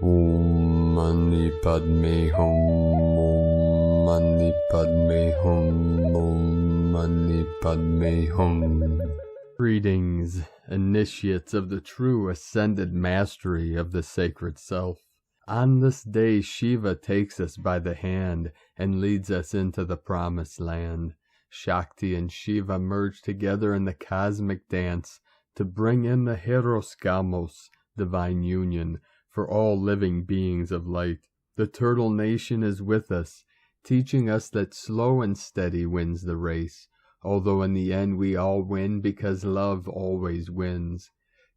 Om Mani Padme Hum, Om Mani Padme Hum, Om Mani Padme Hum. Greetings, initiates of the true ascended mastery of the sacred self. On this day, Shiva takes us by the hand and leads us into the promised land. Shakti and Shiva merge together in the cosmic dance to bring in the Hieros Gamos, divine union, for all living beings of light. The turtle nation is with us, teaching us that slow and steady wins the race, although in the end we all win because love always wins.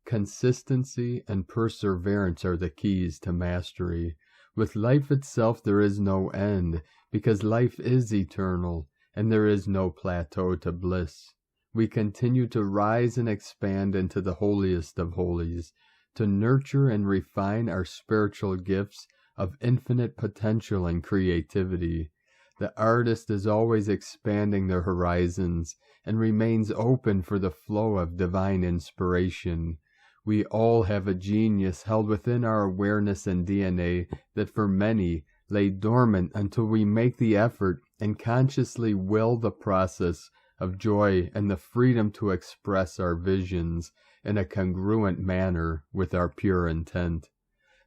Consistency and perseverance are the keys to mastery. With life itself there is no end, because life is eternal, and there is no plateau to bliss. We continue to rise and expand into the holiest of holies, to nurture and refine our spiritual gifts of infinite potential and creativity. The artist is always expanding their horizons and remains open for the flow of divine inspiration. We all have a genius held within our awareness and DNA that for many lay dormant until we make the effort and consciously will the process of joy and the freedom to express our visions in a congruent manner with our pure intent.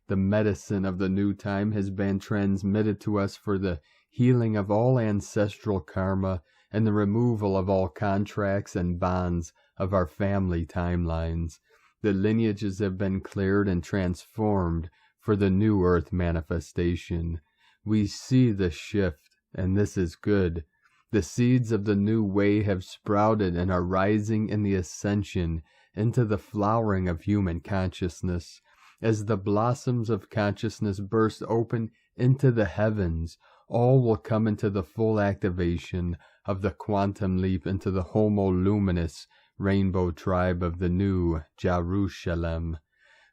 The medicine of the new time has been transmitted to us for the healing of all ancestral karma and the removal of all contracts and bonds of our family timelines. The lineages have been cleared and transformed for the new earth manifestation. We see the shift, and this is good. The seeds of the new way have sprouted and are rising in the ascension into the flowering of human consciousness. As the blossoms of consciousness burst open into the heavens, all will come into the full activation of the quantum leap into the Homo Luminous rainbow tribe of the new Jerusalem.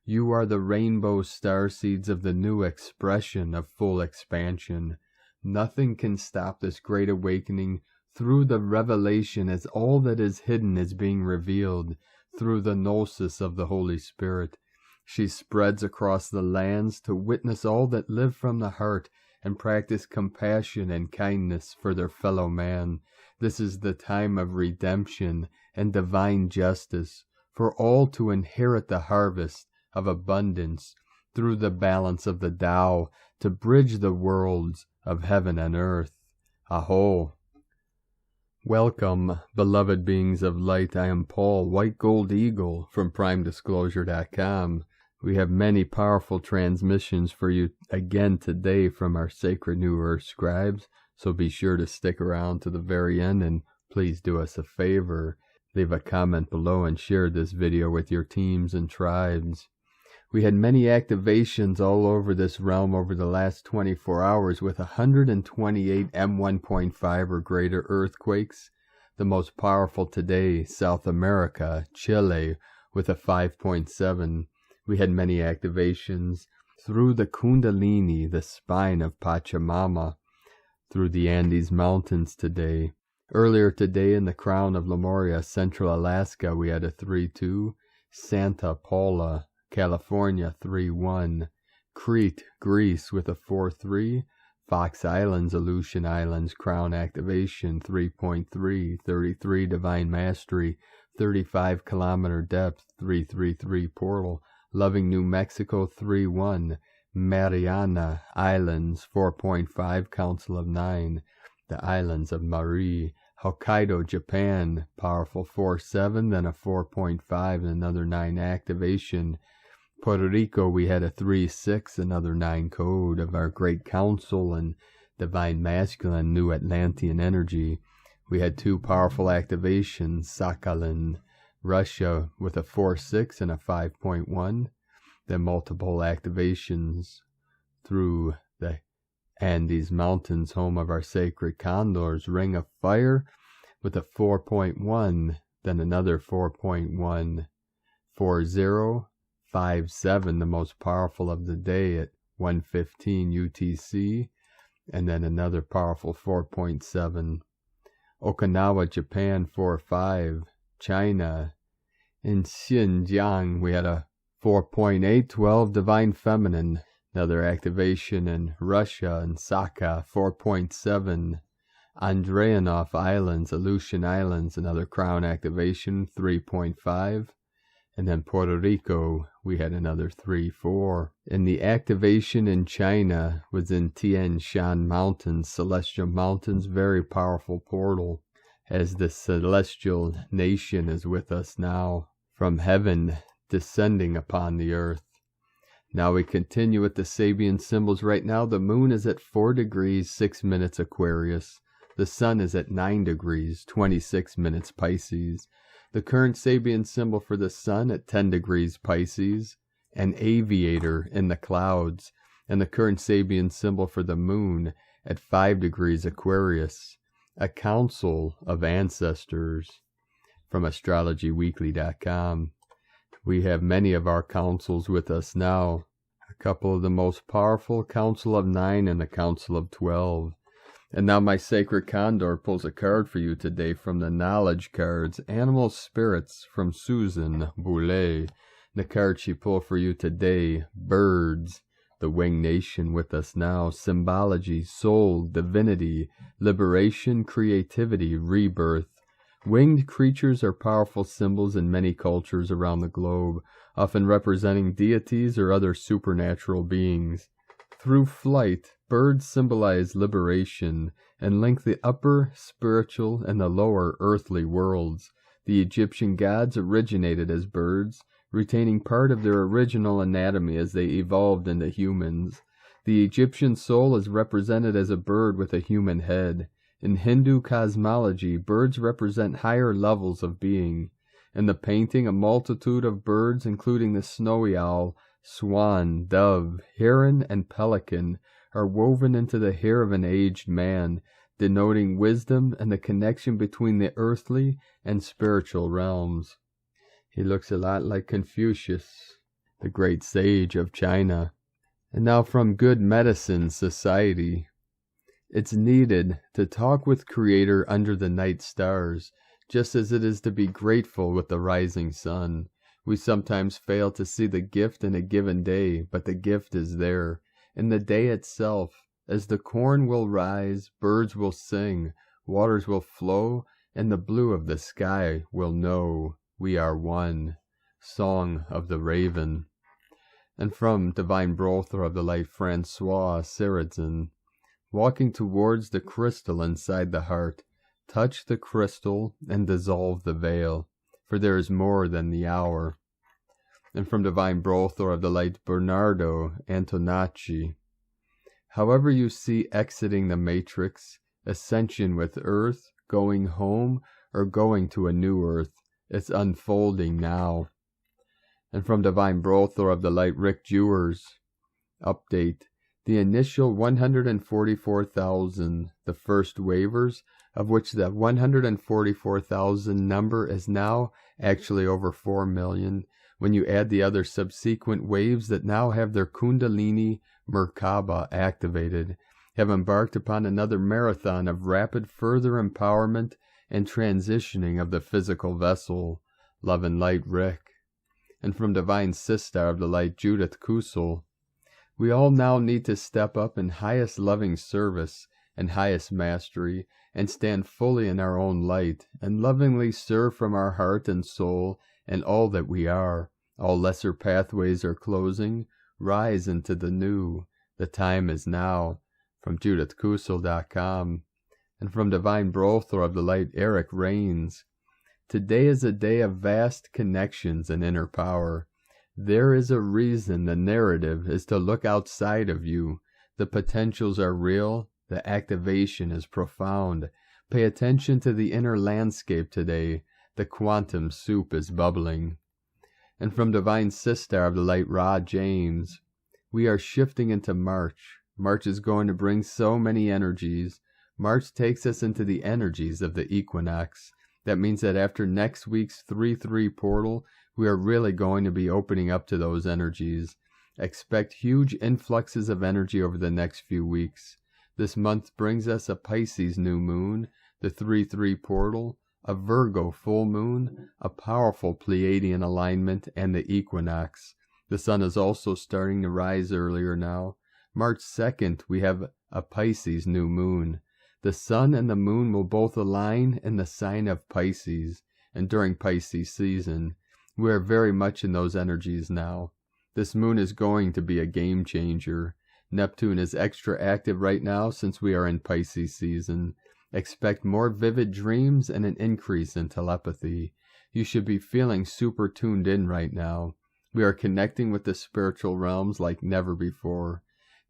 You are the rainbow starseeds of the new expression of full expansion. Nothing can stop this great awakening through the revelation, as all that is hidden is being revealed through the gnosis of the Holy Spirit. She spreads across the lands to witness all that live from the heart and practice compassion and kindness for their fellow man. This is the time of redemption and divine justice, for all to inherit the harvest of abundance through the balance of the Tao, to bridge the worlds of heaven and earth. Aho! Welcome, beloved beings of light. I am Paul, White Gold Eagle, from PrimeDisclosure.com. We have many powerful transmissions for you again today from our sacred New Earth scribes, so be sure to stick around to the very end, and please do us a favor. Leave a comment below and share this video with your teams and tribes. We had many activations all over this realm over the last 24 hours with 128 M1.5 or greater earthquakes. The most powerful today, South America, Chile, with a 5.7. We had many activations through the Kundalini, the spine of Pachamama, through the Andes Mountains today. Earlier today in the crown of Lemuria, Central Alaska, we had a 3-2. Santa Paula, California, 3-1. Crete, Greece, with a 4-3. Fox Islands, Aleutian Islands, Crown Activation, 3.3. 33 Divine Mastery, 35 Kilometer Depth, 333 Portal. Loving, New Mexico, 3-1. Mariana Islands, 4.5 Council of 9. The Islands of Marie. Hokkaido, Japan, powerful 4-7, then a 4.5 and another 9 activation. Puerto Rico, we had a 3-6, another 9 code of our Great Council and Divine Masculine, New Atlantean Energy. We had 2 powerful activations, Sakhalin, Russia, with a 4-6 and a 5.1. Then multiple activations through the Andes Mountains, home of our sacred condors, Ring of Fire, with a 4.1, then another 4.1, 4-0, 5-7, the most powerful of the day at 1:15 UTC, and then another powerful 4.7. Okinawa, Japan, 4-5. China. In Xinjiang, we had a 4.8, 12 Divine Feminine. Another activation in Russia and Sakha 4.7. Andreanov Islands, Aleutian Islands, another crown activation 3.5. And then Puerto Rico, we had another 3-4. And the activation in China was in Tian Shan Mountains, Celestial Mountains, very powerful portal, as the celestial nation is with us now, from heaven descending upon the earth. Now we continue with the Sabian symbols. Right now the moon is at 4 degrees 6 minutes Aquarius. The sun is at 9 degrees 26 minutes Pisces. The current Sabian symbol for the sun at 10 degrees Pisces, an aviator in the clouds, and the current Sabian symbol for the moon at 5 degrees Aquarius, a council of ancestors. From astrologyweekly.com. We have many of our councils with us now. A couple of the most powerful, Council of 9 and the Council of 12. And now my sacred Condor pulls a card for you today from the Knowledge cards, Animal Spirits from Susan Boulay. The card she pulled for you today, Birds, the Winged Nation with us now, Symbology, Soul, Divinity, Liberation, Creativity, Rebirth. Winged creatures are powerful symbols in many cultures around the globe, often representing deities or other supernatural beings. Through flight, birds symbolize liberation and link the upper spiritual and the lower earthly worlds. The Egyptian gods originated as birds, retaining part of their original anatomy as they evolved into humans. The Egyptian soul is represented as a bird with a human head. In Hindu cosmology, birds represent higher levels of being. In the painting, a multitude of birds, including the snowy owl, swan, dove, heron, and pelican, are woven into the hair of an aged man, denoting wisdom and the connection between the earthly and spiritual realms. He looks a lot like Confucius, the great sage of China. And now from Good Medicine Society. It's needed to talk with Creator under the night stars, just as it is to be grateful with the rising sun. We sometimes fail to see the gift in a given day, but the gift is there, in the day itself. As the corn will rise, birds will sing, waters will flow, and the blue of the sky will know we are one. Song of the Raven. And from Divine Brother of the Light, Francois Sarrazin. Walking towards the crystal inside the heart, touch the crystal and dissolve the veil, for there is more than the hour. And from Divine Brother of the Light, Bernardo Antonacci. However you see exiting the matrix, ascension with earth, going home, or going to a new earth, it's unfolding now. And from Divine Brother of the Light, Rick Jewers. Update. The initial 144,000, the first waivers, of which the 144,000 number is now actually over 4 million, when you add the other subsequent waves that now have their Kundalini Merkaba activated, have embarked upon another marathon of rapid further empowerment and transitioning of the physical vessel. Love and Light, Rick. And from Divine Sister of the Light, Judith Kusel. We all now need to step up in highest loving service and highest mastery, and stand fully in our own light, and lovingly serve from our heart and soul and all that we are. All lesser pathways are closing. Rise into the new. The time is now. From JudithKusel.com. And from Divine Brother of the Light, Eric Rains. Today is a day of vast connections and inner power. There is a reason the narrative is to look outside of you. The potentials are real. The activation is profound. Pay attention to the inner landscape today. The quantum soup is bubbling. And from Divine Sister of the Light, Ra James. We are shifting into March. March is going to bring so many energies. March takes us into the energies of the equinox. That means that after next week's 3-3 portal, we are really going to be opening up to those energies. Expect huge influxes of energy over the next few weeks. This month brings us a Pisces new moon, the 3-3 portal, a Virgo full moon, a powerful Pleiadian alignment, and the equinox. The sun is also starting to rise earlier now. March 2nd, we have a Pisces new moon. The sun and the moon will both align in the sign of Pisces, and during Pisces season, we are very much in those energies now. This moon is going to be a game changer. Neptune is extra active right now since we are in Pisces season. Expect more vivid dreams and an increase in telepathy. You should be feeling super tuned in right now. We are connecting with the spiritual realms like never before.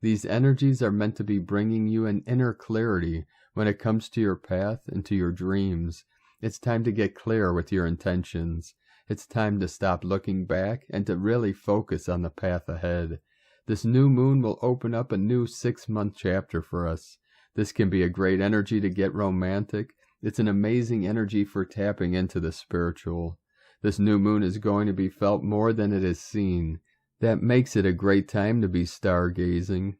These energies are meant to be bringing you an inner clarity when it comes to your path and to your dreams. It's time to get clear with your intentions. It's time to stop looking back and to really focus on the path ahead. This new moon will open up a new 6-month chapter for us. This can be a great energy to get romantic. It's an amazing energy for tapping into the spiritual. This new moon is going to be felt more than it is seen. That makes it a great time to be stargazing.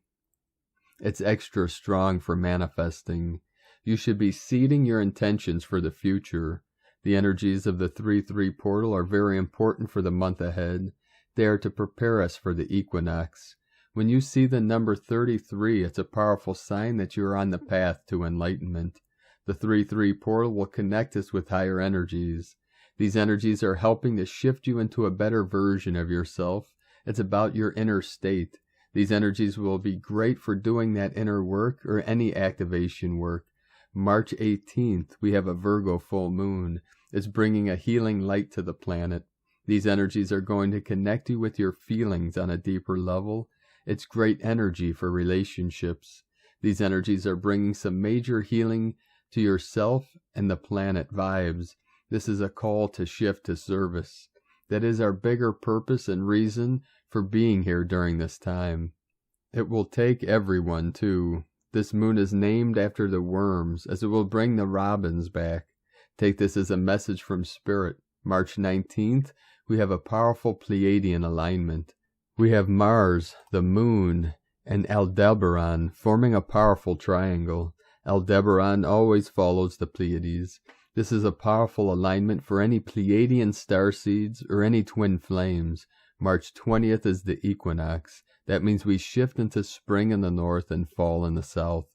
It's extra strong for manifesting. You should be seeding your intentions for the future. The energies of the 3-3 portal are very important for the month ahead. They are to prepare us for the equinox. When you see the number 33, it's a powerful sign that you are on the path to enlightenment. The 3-3 portal will connect us with higher energies. These energies are helping to shift you into a better version of yourself. It's about your inner state. These energies will be great for doing that inner work or any activation work. March 18th, we have a Virgo full moon. It's bringing a healing light to the planet. These energies are going to connect you with your feelings on a deeper level. It's great energy for relationships. These energies are bringing some major healing to yourself and the planet vibes. This is a call to shift to service. That is our bigger purpose and reason for being here during this time. It will take everyone too. This moon is named after the worms, as it will bring the robins back. Take this as a message from Spirit. March 19th, we have a powerful Pleiadian alignment. We have Mars, the moon, and Aldebaran forming a powerful triangle. Aldebaran always follows the Pleiades. This is a powerful alignment for any Pleiadian starseeds or any twin flames. March 20th is the equinox. That means we shift into spring in the north and fall in the south.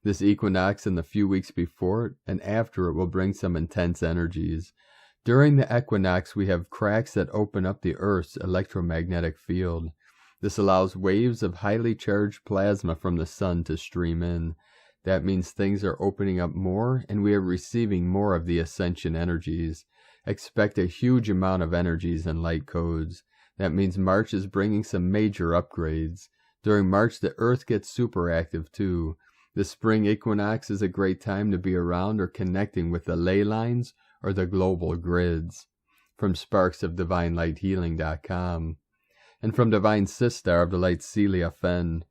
This equinox and the few weeks before it and after it will bring some intense energies. During the equinox, we have cracks that open up the Earth's electromagnetic field. This allows waves of highly charged plasma from the sun to stream in. That means things are opening up more and we are receiving more of the Ascension energies. Expect a huge amount of energies and light codes. That means March is bringing some major upgrades. During March, the Earth gets super active too. The spring equinox is a great time to be around or connecting with the ley lines or the global grids. From sparksofdivinelighthealing.com. And from Divine Sister of the Light Celia Fenn.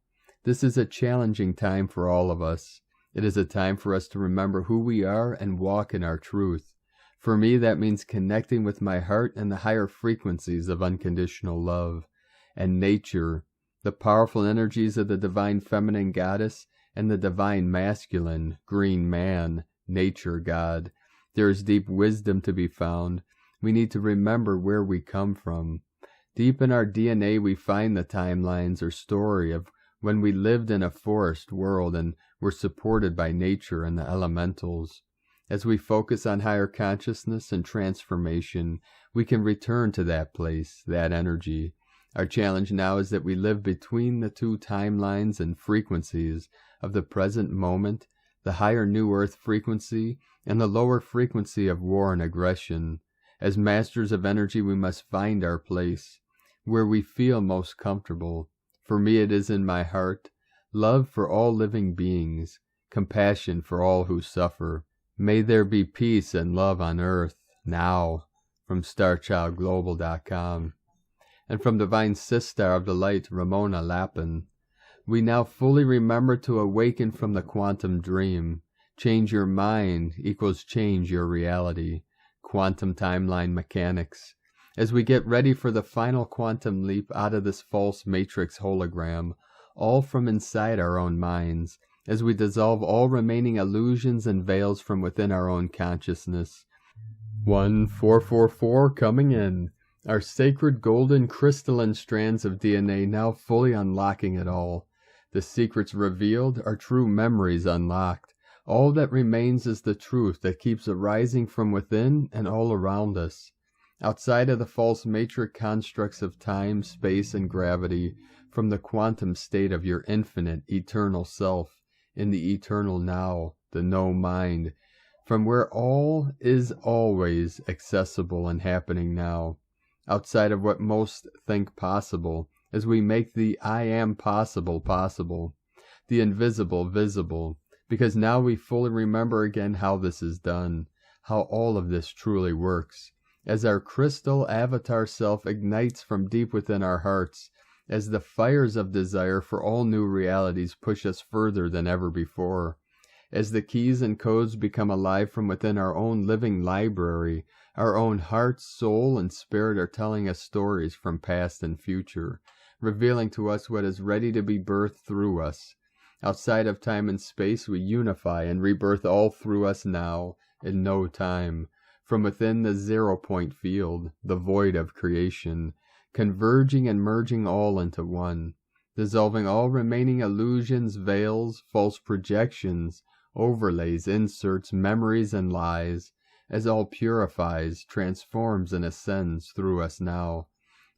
This is a challenging time for all of us. It is a time for us to remember who we are and walk in our truth. For me, that means connecting with my heart and the higher frequencies of unconditional love. And nature, the powerful energies of the divine feminine goddess and the divine masculine, green man, nature god. There is deep wisdom to be found. We need to remember where we come from. Deep in our DNA we find the timelines or story of when we lived in a forest world and were supported by nature and the elementals. As we focus on higher consciousness and transformation, we can return to that place, that energy. Our challenge now is that we live between the two timelines and frequencies of the present moment, the higher New Earth frequency and the lower frequency of war and aggression. As masters of energy, we must find our place, where we feel most comfortable. For me, it is in my heart. Love for all living beings, compassion for all who suffer. May there be peace and love on earth, now, from StarchildGlobal.com. And from Divine Sister of the Light, Ramona Lappin. We now fully remember to awaken from the quantum dream. Change your mind equals change your reality. Quantum timeline mechanics. As we get ready for the final quantum leap out of this false matrix hologram, all from inside our own minds, as we dissolve all remaining illusions and veils from within our own consciousness. 1444 coming in. Our sacred golden crystalline strands of DNA now fully unlocking it all. The secrets revealed, our true memories unlocked. All that remains is the truth that keeps arising from within and all around us. Outside of the false matrix constructs of time, space, and gravity, from the quantum state of your infinite, eternal self, in the eternal now, the no mind, from where all is always accessible and happening now. Outside of what most think possible, as we make the I am possible possible, the invisible visible, because now we fully remember again how this is done, how all of this truly works, as our crystal avatar self ignites from deep within our hearts, as the fires of desire for all new realities push us further than ever before, as the keys and codes become alive from within our own living library. Our own heart, soul, and spirit are telling us stories from past and future, revealing to us what is ready to be birthed through us. Outside of time and space, we unify and rebirth all through us now, in no time, from within the 0-point field, the void of creation, converging and merging all into one, dissolving all remaining illusions, veils, false projections, overlays, inserts, memories, and lies, as all purifies, transforms, and ascends through us now.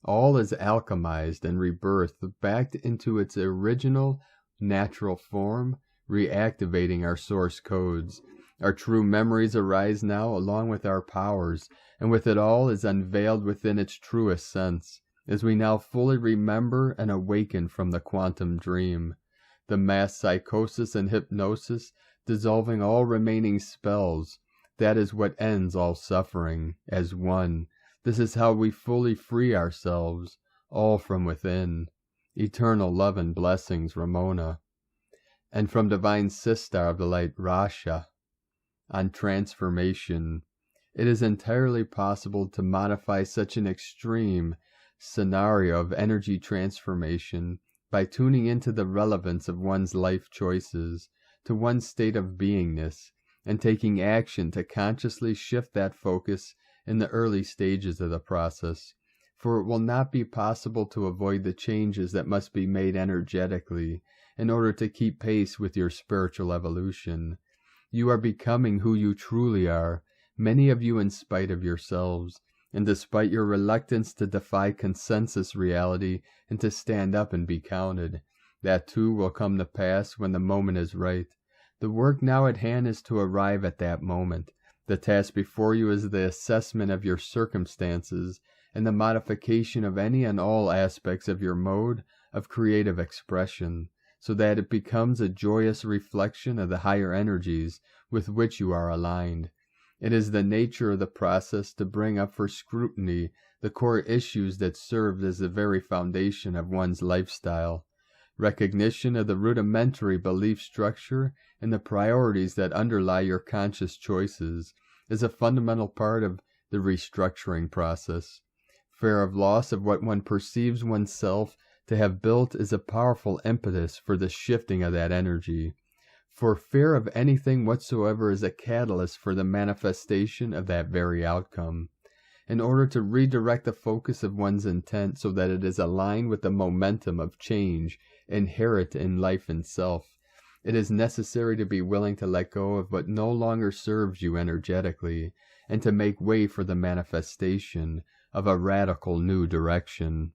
All is alchemized and rebirthed back into its original natural form, reactivating our source codes. Our true memories arise now along with our powers, and with it all is unveiled within its truest sense, as we now fully remember and awaken from the quantum dream. The mass psychosis and hypnosis, dissolving all remaining spells, that is what ends all suffering, as one. This is how we fully free ourselves, all from within. Eternal love and blessings, Ramona. And from Divine Sister of the Light, Rasha, on transformation. It is entirely possible to modify such an extreme scenario of energy transformation by tuning into the relevance of one's life choices, to one's state of beingness, and taking action to consciously shift that focus in the early stages of the process, for it will not be possible to avoid the changes that must be made energetically in order to keep pace with your spiritual evolution. You are becoming who you truly are, many of you in spite of yourselves, and despite your reluctance to defy consensus reality and to stand up and be counted. That too will come to pass when the moment is right. The work now at hand is to arrive at that moment. The task before you is the assessment of your circumstances and the modification of any and all aspects of your mode of creative expression, so that it becomes a joyous reflection of the higher energies with which you are aligned. It is the nature of the process to bring up for scrutiny the core issues that served as the very foundation of one's lifestyle. Recognition of the rudimentary belief structure and the priorities that underlie your conscious choices is a fundamental part of the restructuring process. Fear of loss of what one perceives oneself to have built is a powerful impetus for the shifting of that energy. For fear of anything whatsoever is a catalyst for the manifestation of that very outcome. In order to redirect the focus of one's intent so that it is aligned with the momentum of change inherent in life itself, it is necessary to be willing to let go of what no longer serves you energetically, and to make way for the manifestation of a radical new direction.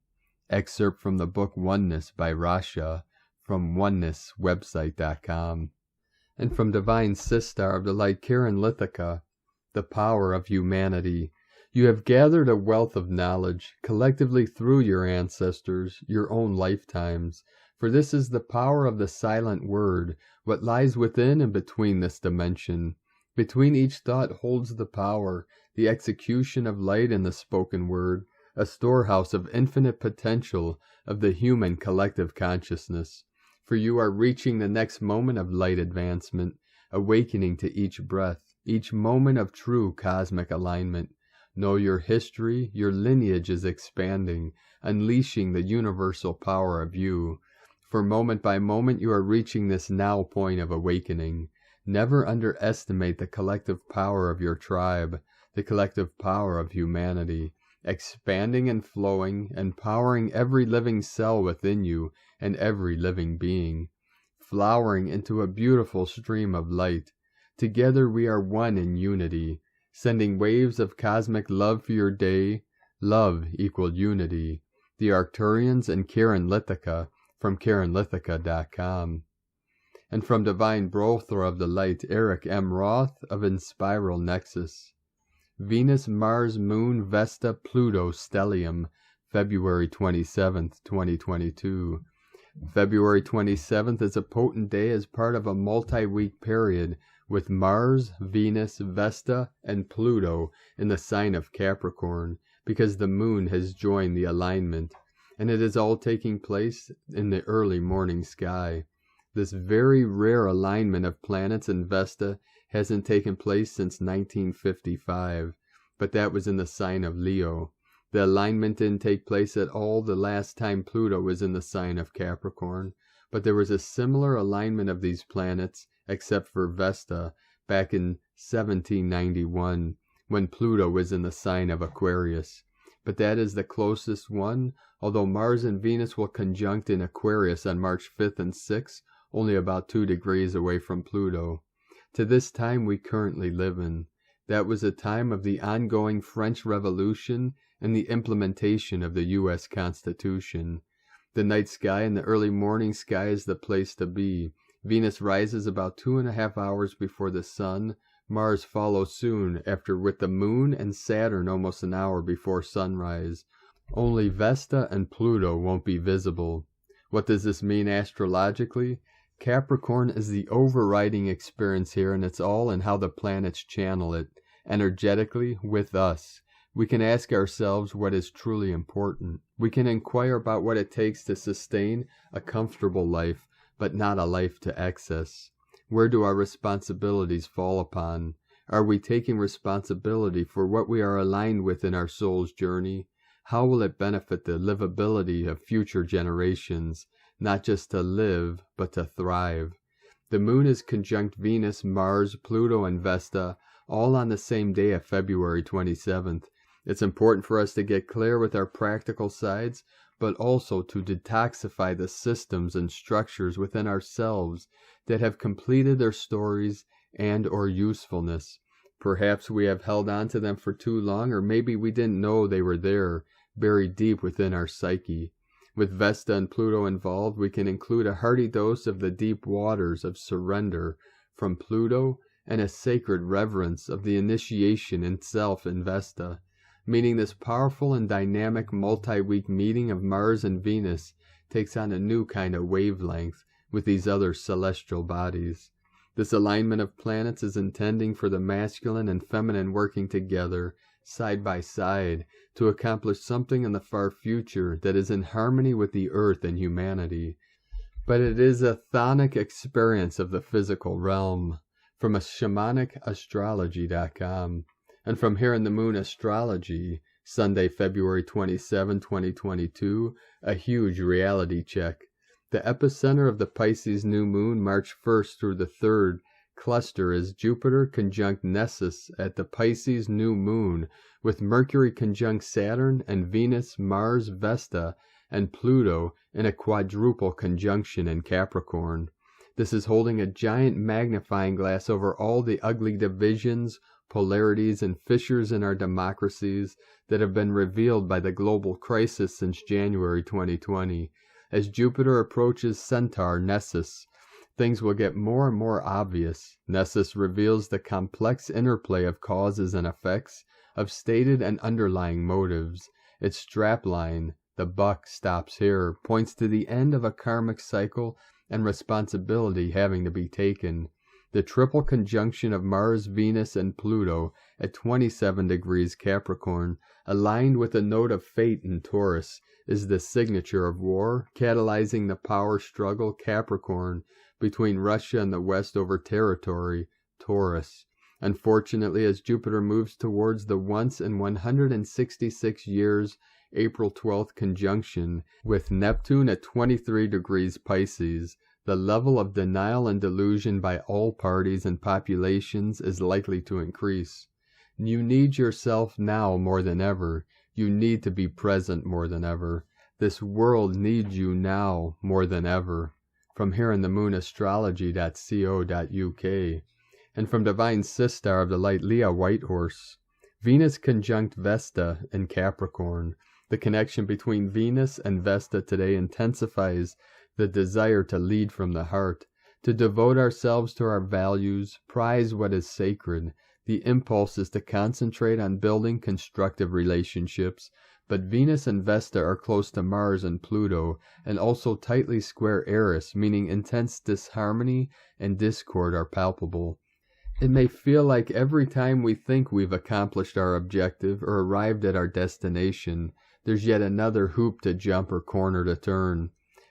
Excerpt from the book Oneness by Rasha, from onenesswebsite.com. And from Divine Sister of the Light, Karen Lithica, The Power of Humanity. You have gathered a wealth of knowledge, collectively through your ancestors, your own lifetimes, for this is the power of the silent word, what lies within and between this dimension. Between each thought holds the power, the execution of light in the spoken word, a storehouse of infinite potential of the human collective consciousness. For you are reaching the next moment of light advancement, awakening to each breath, each moment of true cosmic alignment. Know your history, your lineage is expanding, unleashing the universal power of you. For moment by moment you are reaching this now point of awakening. Never underestimate the collective power of your tribe, the collective power of humanity. expanding and flowing, empowering every living cell within you and every living being, flowering into a beautiful stream of light. Together we are one in unity, sending waves of cosmic love for your day. Love equal unity. The Arcturians and Karen Lithica from KarenLithica.com. And from Divine Brother of the Light, Eric M. Roth of Inspiral Nexus. Venus, Mars, Moon, Vesta, Pluto, Stellium, February 27th, 2022. February 27th is a potent day as part of a multi-week period with Mars, Venus, Vesta, and Pluto in the sign of Capricorn, because the moon has joined the alignment, and it is all taking place in the early morning sky. This very rare alignment of planets in Vesta hasn't taken place since 1955, but that was in the sign of Leo. The alignment didn't take place at all the last time Pluto was in the sign of Capricorn, but there was a similar alignment of these planets, except for Vesta, back in 1791, when Pluto was in the sign of Aquarius. But that is the closest one, although Mars and Venus will conjunct in Aquarius on March 5th and 6th, only about 2 degrees away from Pluto. To this time we currently live in. That was a time of the ongoing French Revolution and the implementation of the U.S. Constitution. The night sky and the early morning sky is the place to be. Venus rises about 2.5 hours before the sun. Mars follows soon after, with the moon and Saturn almost an hour before sunrise. Only Vesta and Pluto won't be visible. What does this mean astrologically? Capricorn is the overriding experience here, and it's all in how the planets channel it, energetically, with us. We can ask ourselves what is truly important. We can inquire about what it takes to sustain a comfortable life, but not a life to excess. Where do our responsibilities fall upon? Are we taking responsibility for what we are aligned with in our soul's journey? How will it benefit the livability of future generations? Not just to live, but to thrive. The moon is conjunct Venus, Mars, Pluto, and Vesta, all on the same day of February 27th. It's important for us to get clear with our practical sides, but also to detoxify the systems and structures within ourselves that have completed their stories and or usefulness. Perhaps we have held on to them for too long, or maybe we didn't know they were there, buried deep within our psyche. With Vesta and Pluto involved, we can include a hearty dose of the deep waters of surrender from Pluto and a sacred reverence of the initiation in self in Vesta, meaning this powerful and dynamic multi-week meeting of Mars and Venus takes on a new kind of wavelength with these other celestial bodies. This alignment of planets is intending for the masculine and feminine working together, side by side, to accomplish something in the far future that is in harmony with the earth and humanity. But it is a chthonic experience of the physical realm, from a shamanic astrology.com, and from Here in the Moon Astrology, Sunday, February 27, 2022, a huge reality check. The epicenter of the Pisces new moon, March 1st through the 3rd, cluster is Jupiter conjunct Nessus at the Pisces new moon, with Mercury conjunct Saturn and Venus, Mars, Vesta, and Pluto in a quadruple conjunction in Capricorn. This is holding a giant magnifying glass over all the ugly divisions, polarities, and fissures in our democracies that have been revealed by the global crisis since January 2020. As Jupiter approaches Centaur Nessus, things will get more and more obvious. Nessus reveals the complex interplay of causes and effects, of stated and underlying motives. Its strapline, the buck stops here, points to the end of a karmic cycle and responsibility having to be taken. The triple conjunction of Mars, Venus, and Pluto at 27 degrees Capricorn, aligned with a note of fate in Taurus, is the signature of war, catalyzing the power struggle Capricorn between Russia and the West over territory, Taurus. Unfortunately, as Jupiter moves towards the once in 166 years April 12th conjunction with Neptune at 23 degrees Pisces, the level of denial and delusion by all parties and populations is likely to increase. You need yourself now more than ever. You need to be present more than ever. This world needs you now more than ever. From here in the moonastrology.co.uk. And from Divine Sistar of the Light Leah Whitehorse. Venus conjunct Vesta in Capricorn. The connection between Venus and Vesta today intensifies the desire to lead from the heart, to devote ourselves to our values, prize what is sacred. The impulse is to concentrate on building constructive relationships, but Venus and Vesta are close to Mars and Pluto, and also tightly square Eris, meaning intense disharmony and discord are palpable. It may feel like every time we think we've accomplished our objective or arrived at our destination, there's yet another hoop to jump or corner to turn.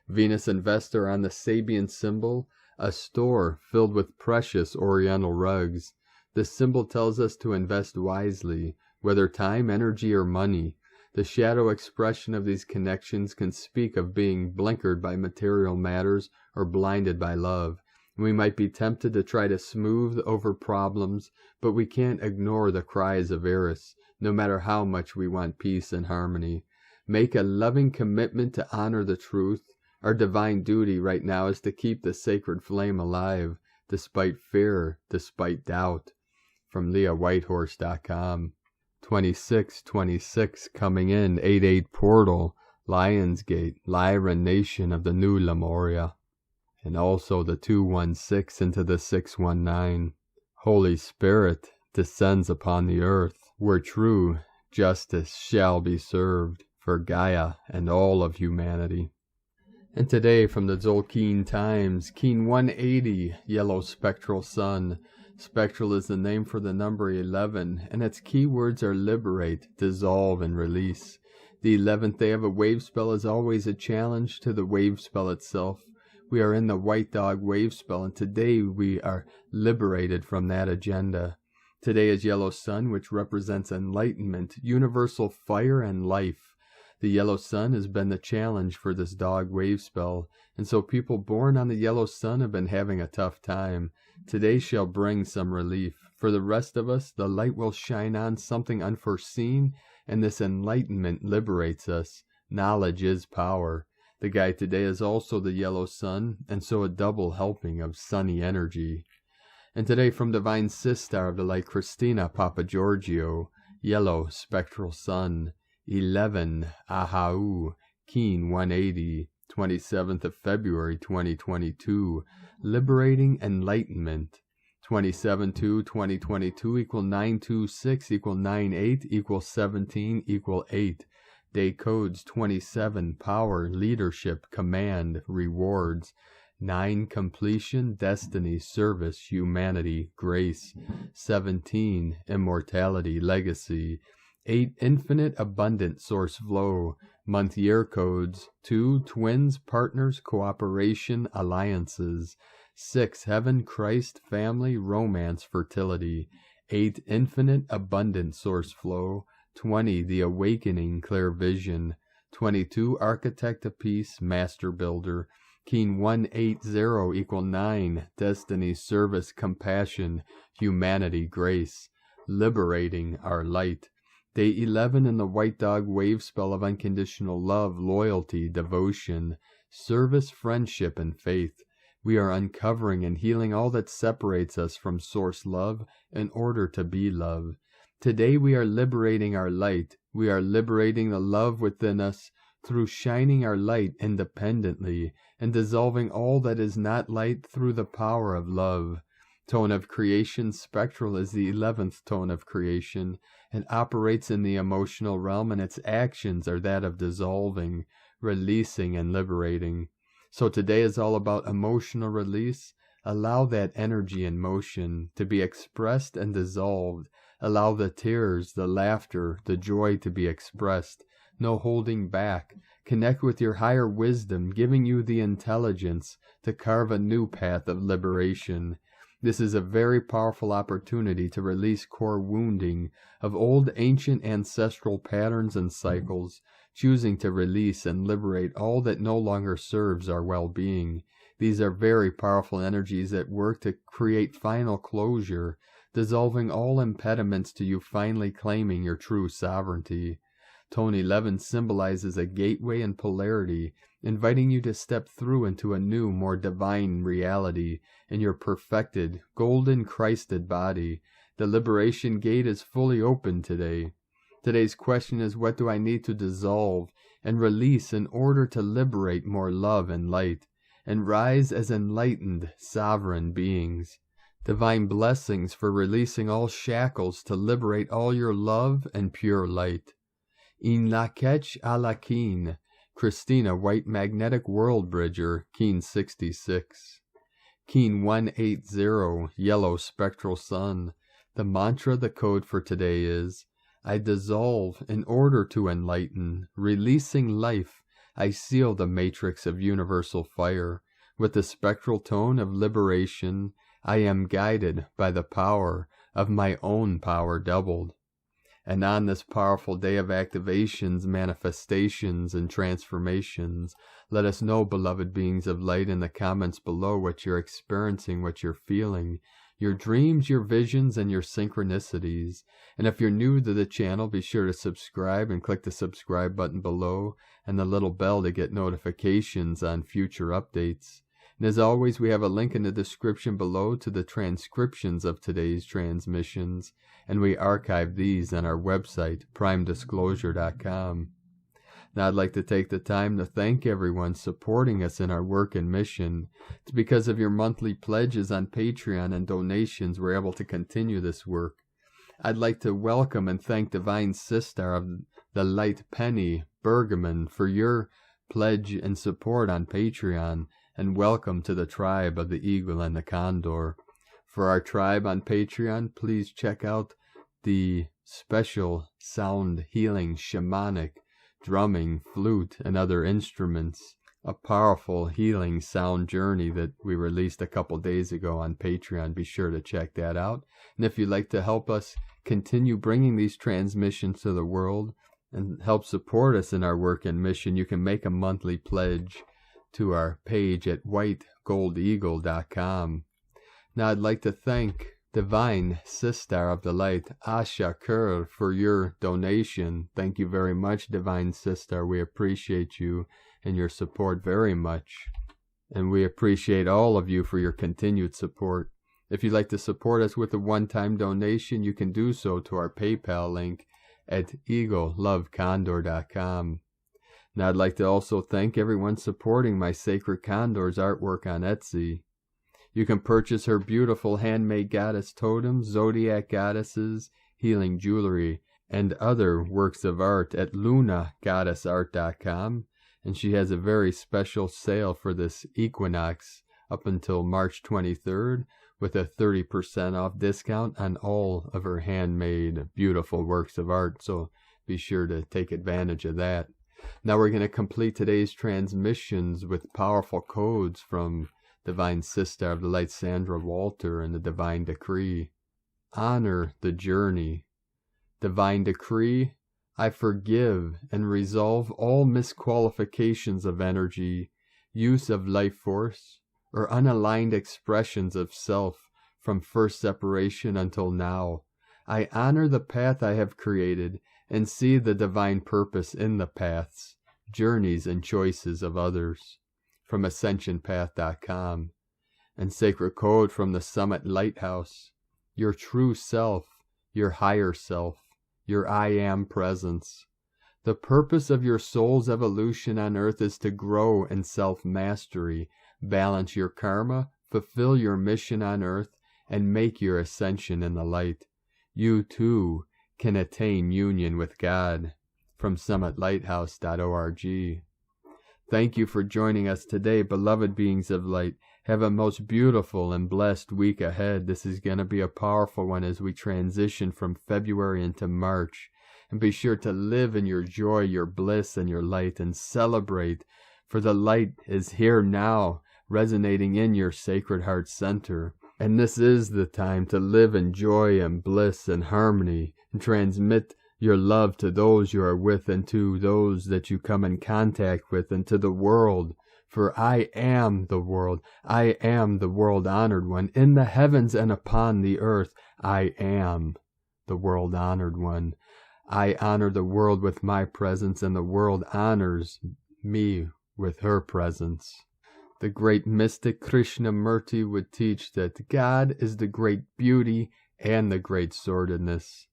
Venus and Vesta are on the Sabian symbol, a store filled with precious oriental rugs. This symbol tells us to invest wisely, whether time, energy, or money. The shadow expression of these connections can speak of being blinkered by material matters or blinded by love. We might be tempted to try to smooth over problems, but we can't ignore the cries of Eris, no matter how much we want peace and harmony. Make a loving commitment to honor the truth. Our divine duty right now is to keep the sacred flame alive, despite fear, despite doubt. From LeahWhitehorse.com. 2626 coming in, 88 portal, Lionsgate, Lyra nation of the new Lemuria. And also the 216 into the 619. Holy Spirit descends upon the earth, where true justice shall be served for Gaia and all of humanity. And today from the Tzolk'in Times, Keen 180, yellow spectral sun. Spectral is the name for the number 11, and its keywords are liberate, dissolve, and release. The 11th day of a wave spell is always a challenge to the wave spell itself. We are in the White Dog wave spell, and today we are liberated from that agenda. Today is yellow sun, which represents enlightenment, universal fire, and life. The yellow sun has been the challenge for this dog wave spell, and so people born on the yellow sun have been having a tough time. Today shall bring some relief. For the rest of us, the light will shine on something unforeseen, and this enlightenment liberates us. Knowledge is power. The guide today is also the yellow sun, and so a double helping of sunny energy. And today from Divine Sistar of the Light Christina Papagiorgio, yellow spectral sun, 11 Ahau, Keen 180, 27th of February 2022, liberating enlightenment. 27-2-2022 equal 926 equal 98 equal 17 equal 8. Day codes 27, power, leadership, command, rewards. 9, completion, destiny, service, humanity, grace. 17, immortality, legacy. 8, infinite, abundant, source flow. Month year codes 2, twins, partners, cooperation, alliances. 6, heaven, Christ, family, romance, fertility. 8, infinite, abundant, source flow. 20, the awakening, clear vision. 22, architect of peace, master builder. Keen 180 equal 9, destiny, service, compassion, humanity, grace. Liberating our light. Day 11 in the White Dog wave spell of unconditional love, loyalty, devotion, service, friendship, and faith. We are uncovering and healing all that separates us from source love in order to be love. Today we are liberating our light. We are liberating the love within us through shining our light independently and dissolving all that is not light through the power of love. Tone of creation spectral is the 11th tone of creation and operates in the emotional realm, and its actions are that of dissolving, releasing, and liberating. So today is all about emotional release. Allow that energy in motion to be expressed and dissolved. Allow the tears, the laughter, the joy to be expressed. No holding back. Connect with your higher wisdom, giving you the intelligence to carve a new path of liberation. This is a very powerful opportunity to release core wounding of old ancient ancestral patterns and cycles, choosing to release and liberate all that no longer serves our well-being. These are very powerful energies at work to create final closure, dissolving all impediments to you finally claiming your true sovereignty. Tone 11 symbolizes a gateway and polarity, inviting you to step through into a new, more divine reality in your perfected, golden Christed body. The liberation gate is fully open today. Today's question is, what do I need to dissolve and release in order to liberate more love and light, and rise as enlightened, sovereign beings? Divine blessings for releasing all shackles to liberate all your love and pure light. In Lakech Alakin, Christina White Magnetic World Bridger, Keen 66. Keen 180, Yellow Spectral Sun. The mantra, the code for today is, I dissolve in order to enlighten, releasing life. I seal the matrix of universal fire. With the spectral tone of liberation, I am guided by the power of my own power doubled. And on this powerful day of activations, manifestations, and transformations, let us know, beloved beings of light, in the comments below what you're experiencing, what you're feeling, your dreams, your visions, and your synchronicities. And if you're new to the channel, be sure to subscribe and click the subscribe button below and the little bell to get notifications on future updates. And as always, we have a link in the description below to the transcriptions of today's transmissions, and we archive these on our website, primedisclosure.com. Now I'd like to take the time to thank everyone supporting us in our work and mission. It's because of your monthly pledges on Patreon and donations we're able to continue this work. I'd like to welcome and thank Divine Sister of the Light Penny Bergaman for your pledge and support on Patreon, and welcome to the tribe of the Eagle and the Condor. For our tribe on Patreon, please check out the special sound healing, shamanic, drumming, flute, and other instruments. A powerful healing sound journey that we released a couple days ago on Patreon. Be sure to check that out. And if you'd like to help us continue bringing these transmissions to the world and help support us in our work and mission, you can make a monthly pledge to our page at whitegoldeagle.com. Now I'd like to thank Divine Sister of the Light, Ashtar, for your donation. Thank you very much, Divine Sister. We appreciate you and your support very much. And we appreciate all of you for your continued support. If you'd like to support us with a one-time donation, you can do so to our PayPal link at eaglelovecondor.com. Now I'd like to also thank everyone supporting my Sacred Condor's artwork on Etsy. You can purchase her beautiful handmade goddess totems, zodiac goddesses, healing jewelry, and other works of art at lunagoddessart.com. And she has a very special sale for this equinox up until March 23rd with a 30% off discount on all of her handmade beautiful works of art. So be sure to take advantage of that. Now we're going to complete today's transmissions with powerful codes from Divine Sister of the Light, Sandra Walter, and the Divine Decree. Honor the journey. Divine Decree, I forgive and resolve all misqualifications of energy, use of life force, or unaligned expressions of self from first separation until now. I honor the path I have created and see the divine purpose in the paths, journeys, and choices of others. From AscensionPath.com. And Sacred Code from the Summit Lighthouse. Your true self, your higher self, your I Am presence. The purpose of your soul's evolution on earth is to grow in self-mastery, balance your karma, fulfill your mission on earth, and make your ascension in the light. You too can attain union with God. From summitlighthouse.org. Thank you for joining us today, beloved beings of light. Have a most beautiful and blessed week ahead. This is going to be a powerful one as we transition from February into March. And be sure to live in your joy, your bliss, and your light, and celebrate, for the light is here now, resonating in your Sacred Heart Center. And this is the time to live in joy and bliss and harmony, and transmit your love to those you are with, and to those that you come in contact with, and to the world. For I am the world. I am the world honored one. In the heavens and upon the earth, I am the world honored one. I honor the world with my presence, and the world honors me with her presence. The great mystic Krishnamurti would teach that God is the great beauty and the great sordidness.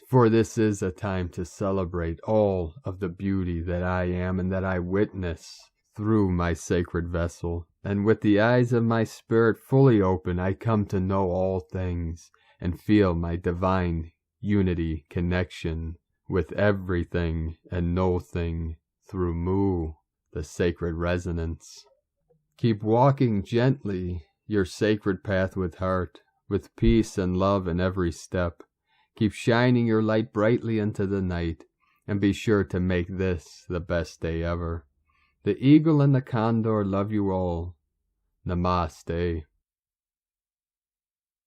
For this is a time to celebrate all of the beauty that I am and that I witness through my sacred vessel. And with the eyes of my spirit fully open, I come to know all things and feel my divine unity connection with everything and no thing through Mu, the sacred resonance. Keep walking gently your sacred path with heart, with peace and love in every step. Keep shining your light brightly into the night, and be sure to make this the best day ever. The eagle and the condor love you all. Namaste.